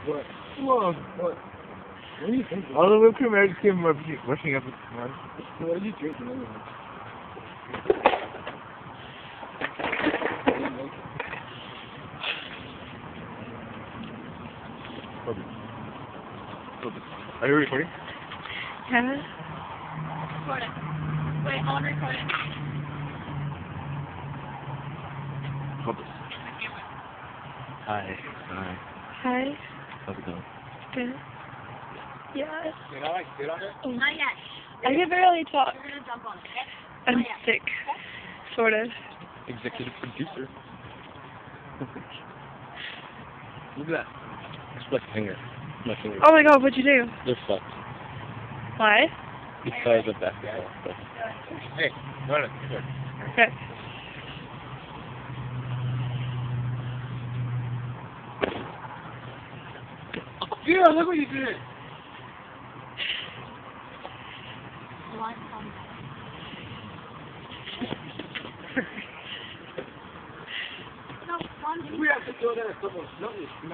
What? Come on. What? What are you drinking? All the whipped cream I just came rushing up. What are you drinking anyway? Are you recording? Yeah. Record it. Wait, I want to record it. Focus. Hi. Hi. Hi. How's it going? Good. Yes. Can I sit on it? Not yet. I can barely talk. You're going to jump on it. I'm sick. Sort of. Executive producer. Look at that. It's my finger. My finger. Oh my god, what'd you do? They're fucked. Why? Because of basketball. But... Hey, run it. Okay. Yeah, look what you did. No, We have to throw that at someone's nose.